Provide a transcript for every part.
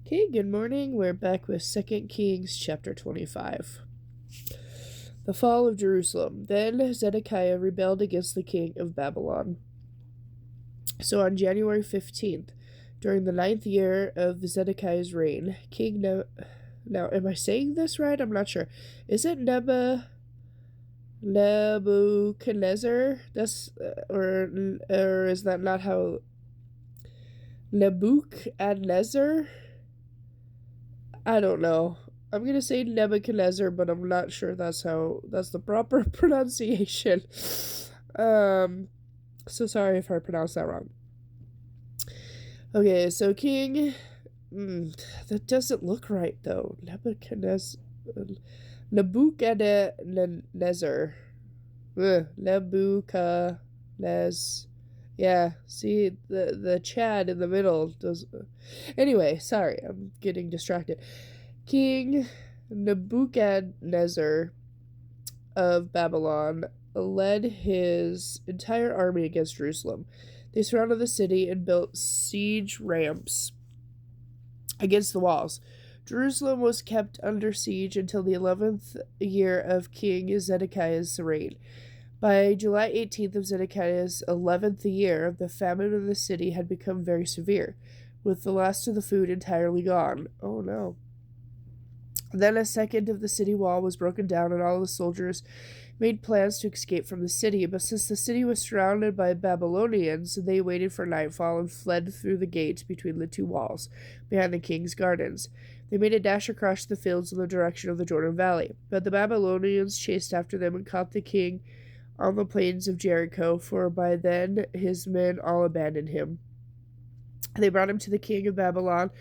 Okay, good morning. We're back with 2 Kings chapter 25. The fall of Jerusalem. Then Zedekiah rebelled against the king of Babylon. So on January 15th, during the 9th year of Zedekiah's reign, Now, am I saying this right? I'm not sure. Is it Nebuchadnezzar? Or is that not how... Nebuchadnezzar? I don't know. I'm gonna say Nebuchadnezzar, but I'm not sure that's the proper pronunciation. So sorry if I pronounced that wrong. Okay, so King. That doesn't look right though. Nebuchadnezzar. Nebuchadnezzar. Yeah, see the Chad in the middle does. Anyway, sorry, I'm getting distracted. King Nebuchadnezzar of Babylon led his entire army against Jerusalem. They surrounded the city and built siege ramps against the walls. Jerusalem was kept under siege until the 11th year of King Zedekiah's reign. By July 18th of Zedekiah's 11th year, the famine in the city had become very severe, with the last of the food entirely gone. Oh no. Then a second of the city wall was broken down, and all the soldiers made plans to escape from the city. But since the city was surrounded by Babylonians, they waited for nightfall and fled through the gates between the two walls, behind the king's gardens. They made a dash across the fields in the direction of the Jordan Valley. But the Babylonians chased after them and caught the king on the plains of Jericho, for by then his men all abandoned him. They brought him to the king of Babylon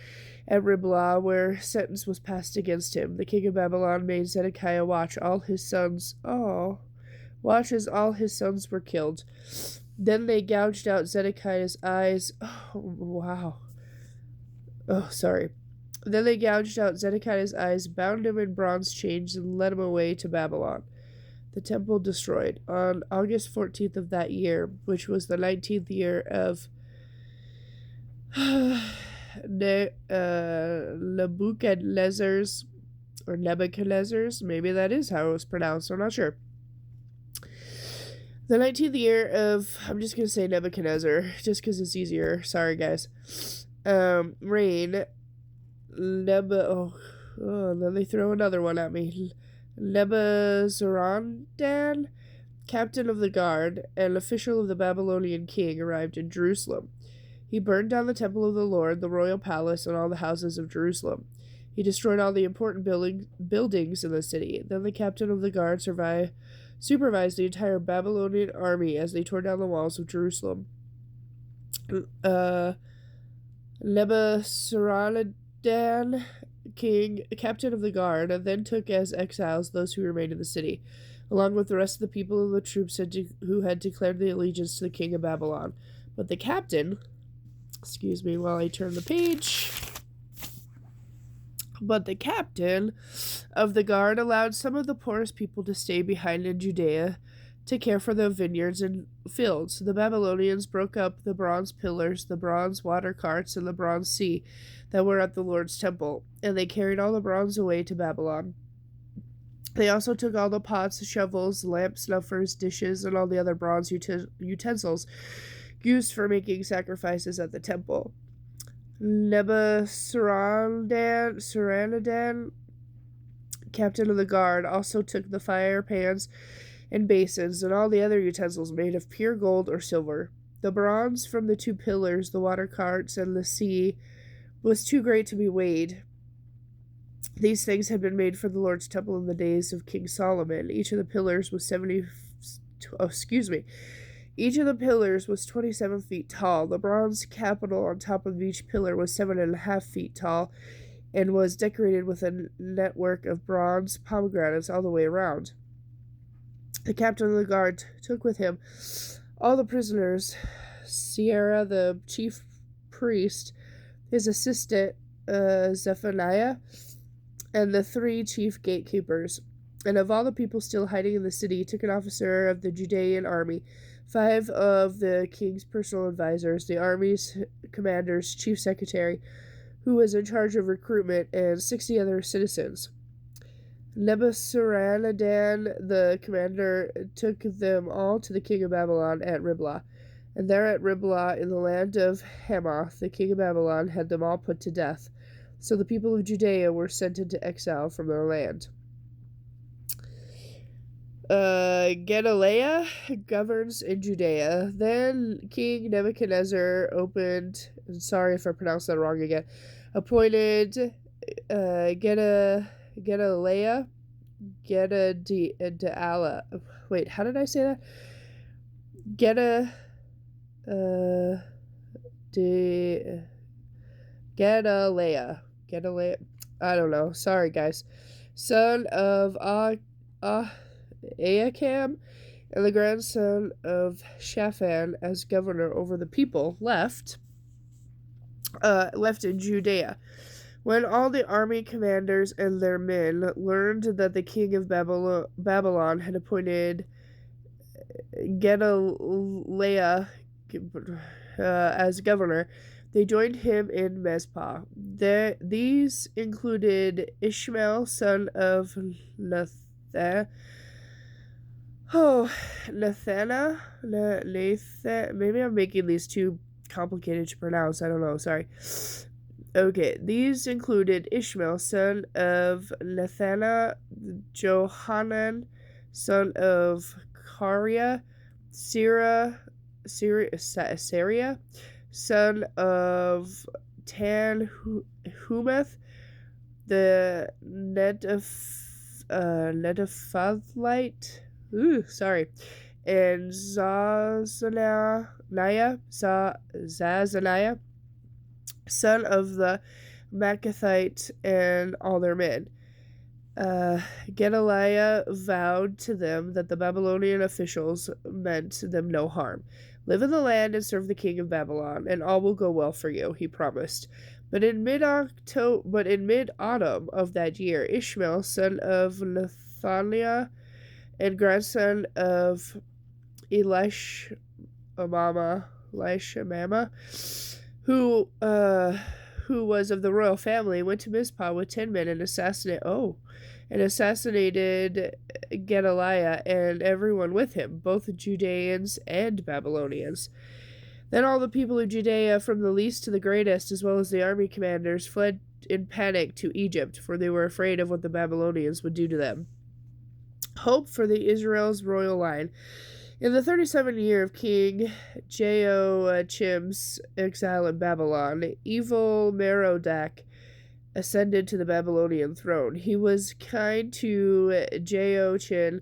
at Riblah, where sentence was passed against him. The king of Babylon made Zedekiah watch as all his sons were killed. Then they gouged out Zedekiah's eyes. Oh, wow. Oh, sorry. Then they gouged out Zedekiah's eyes, bound him in bronze chains, and led him away to Babylon. The temple destroyed. On August 14th of that year, which was the 19th year of Nebuchadnezzar's, maybe that is how it was pronounced, I'm not sure. The 19th year of, I'm just going to say Nebuchadnezzar, just because it's easier, sorry guys, reign, then they throw another one at me, Nebuzaradan, captain of the guard, and official of the Babylonian king, arrived in Jerusalem. He burned down the temple of the Lord, the royal palace, and all the houses of Jerusalem. He destroyed all the important buildings in the city. Then the captain of the guard supervised the entire Babylonian army as they tore down the walls of Jerusalem. Nebuzaradan, captain of the guard, then took as exiles those who remained in the city, along with the rest of the people and the troops who had declared the allegiance to the king of Babylon. But the captain... Excuse me while I turn the page. But the captain of the guard allowed some of the poorest people to stay behind in Judea to care for the vineyards and fields. The Babylonians broke up the bronze pillars, the bronze water carts, and the bronze sea that were at the Lord's temple, and they carried all the bronze away to Babylon. They also took all the pots, shovels, lamp snuffers, dishes, and all the other bronze utensils used for making sacrifices at the temple. Nebuzaradan, captain of the guard, also took the fire pans and basins and all the other utensils made of pure gold or silver. The bronze from the two pillars, the water carts, and the sea was too great to be weighed. These things had been made for the Lord's temple in the days of King Solomon. Each of the pillars was 27 feet tall. The bronze capital on top of each pillar was 7.5 feet tall and was decorated with a network of bronze pomegranates all the way around. The captain of the guard took with him all the prisoners, Sierra, the chief priest, his assistant, Zephaniah, and the 3 chief gatekeepers. And of all the people still hiding in the city, he took an officer of the Judean army, 5 of the king's personal advisors, the army's commander's chief secretary, who was in charge of recruitment, and 60 other citizens. Nebuzaradan, the commander, took them all to the king of Babylon at Riblah. And there at Riblah, in the land of Hamath, the king of Babylon had them all put to death. So the people of Judea were sent into exile from their land. Gedaliah governs in Judea. Then King Nebuchadnezzar sorry if I pronounced that wrong again, appointed Gedaliah, wait, how did I say that? Gedaliah, I don't know, sorry guys, son of Ahikam, and the grandson of Shaphan as governor over the people left in Judea. When all the army commanders and their men learned that the king of Babylon had appointed Gedaliah as governor, they joined him in Mizpah. These included Ishmael, son of Nathana, maybe I'm making these too complicated to pronounce, I don't know, sorry. Okay, these included Ishmael, son of Nathana, Johanan, son of Kareah, Sariah, son of Tanhumeth, the Netophathite, and Zazaniah, son of the Machathite, and all their men. Gedaliah vowed to them that the Babylonian officials meant them no harm. Live in the land and serve the king of Babylon, and all will go well for you, he promised. But in mid-autumn of that year, Ishmael, son of Nathaniah, and grandson of Elishama, who was of the royal family, went to Mizpah with 10 men and assassinated Gedaliah and everyone with him, both Judeans and Babylonians. Then all the people of Judea, from the least to the greatest, as well as the army commanders, fled in panic to Egypt, for they were afraid of what the Babylonians would do to them. Hope for the Israel's royal line. In the 37th year of King Jehoiakim's exile in Babylon, evil Merodach ascended to the Babylonian throne. He was kind to Jehoiachin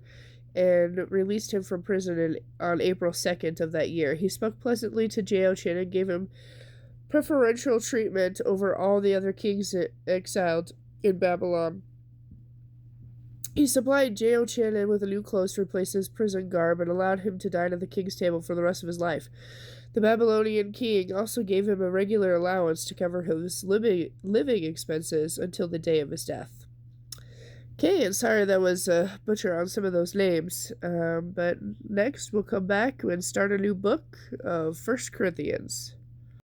and released him from prison on April 2nd of that year. He spoke pleasantly to Jehoiachin and gave him preferential treatment over all the other kings exiled in Babylon. He supplied Jehoiachin with new clothes to replace his prison garb and allowed him to dine at the king's table for the rest of his life. The Babylonian king also gave him a regular allowance to cover his living expenses until the day of his death. Okay, and sorry that was a butcher on some of those names, but next we'll come back and start a new book of 1 Corinthians.